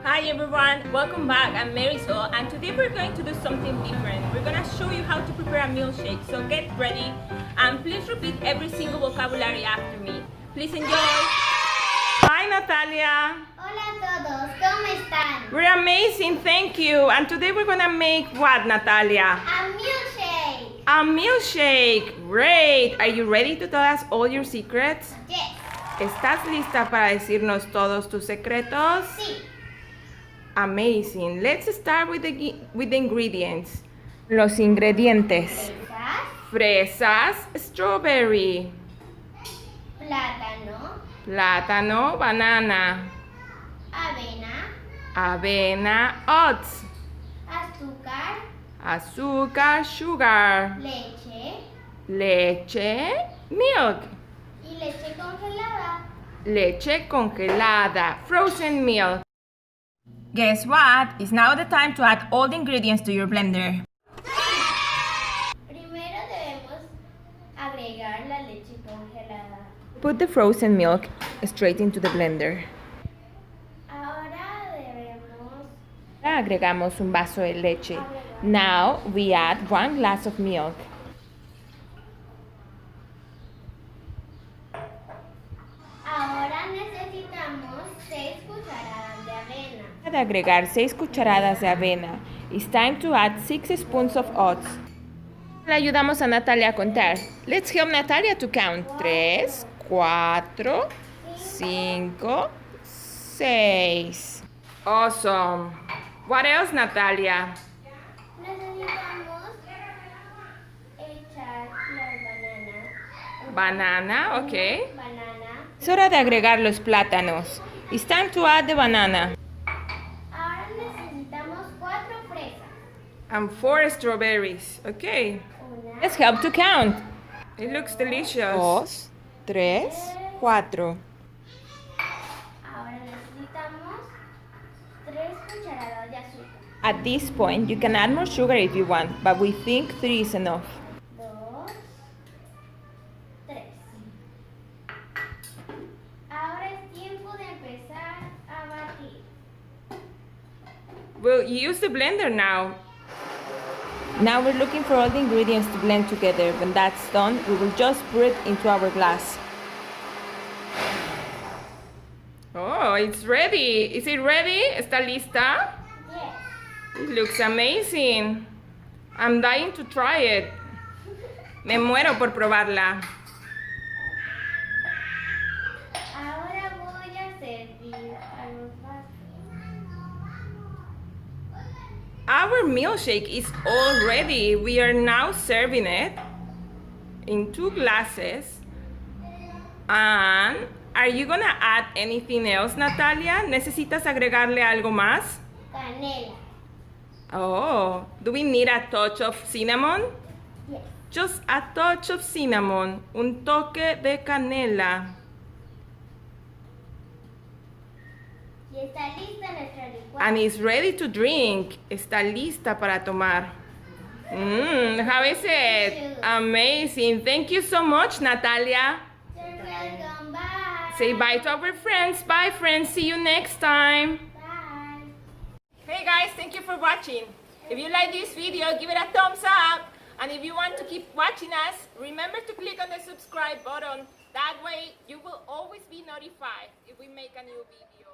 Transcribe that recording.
Hi everyone, welcome back. I'm Marisol and today we're going to do something different. We're going to show you how to prepare a milkshake. So get ready and please repeat every single vocabulary after me. Please enjoy. Hi Natalia. Hola a todos, ¿cómo están? We're amazing, thank you. And today we're going to make what, Natalia? A milkshake. A milkshake. Great. Are you ready to tell us all your secrets? Yes. ¿Estás lista para decirnos todos tus secretos? Sí. Amazing. Let's start with the ingredients. Los ingredientes. Fresas, Fresas, strawberry, plátano, plátano, banana, avena, oats, azúcar, azúcar, sugar, leche, milk, y leche congelada. leche congelada, frozen milk. Guess what? It's now the time to add all the ingredients to your blender. Primero debemos agregar la leche congelada. Put the frozen milk straight into the blender. Ahora debemos Agregamos un vaso de leche. Now we add 1 glass of milk. Ahora necesitamos 6 cucharadas de avena. De agregar 6 cucharadas de avena. It's time to add 6 spoons of oats. Le ayudamos a Natalia a contar. Let's help Natalia to count. 3, 4, 5, 6. Awesome. What else, Natalia? Necesitamos echar las bananas. Banana, okay. Banana. Es hora de agregar los plátanos. It's time to add the banana. Ahora necesitamos 4 fresas. And 4 strawberries. Okay. Una, Let's help to count. It looks delicious. 2, 3, 4. ahora necesitamos 3 cucharadas de azúcar. At this point, you can add more sugar if you want, but we think 3 is enough. 2, 3. Ahora es tiempo de empezar a batir. We'll use the blender now. Now we're looking for all the ingredients to blend together. When that's done, we will just pour it into our glass. Oh, it's ready. Is it ready? ¿Está lista? Yes. It looks amazing. I'm dying to try it. Me muero por probarla. Ahora voy a servir a los vasos. Our milkshake is all ready. We are now serving it in 2 glasses. And are you gonna add anything else, Natalia? ¿Necesitas agregarle algo más? Canela. Oh, do we need a touch of cinnamon? Yes. Just a touch of cinnamon, un toque de canela. Y está lista nuestra licuadora. And it's ready to drink. Está lista para tomar. How is it? Amazing. Thank you so much, Natalia. You're welcome. Bye. Say bye to our friends. Bye, friends. See you next time. Bye. Hey guys, thank you for watching. If you like this video, give it a thumbs up. And if you want to keep watching us, remember to click on the subscribe button. That way, you will always be notified if we make a new video.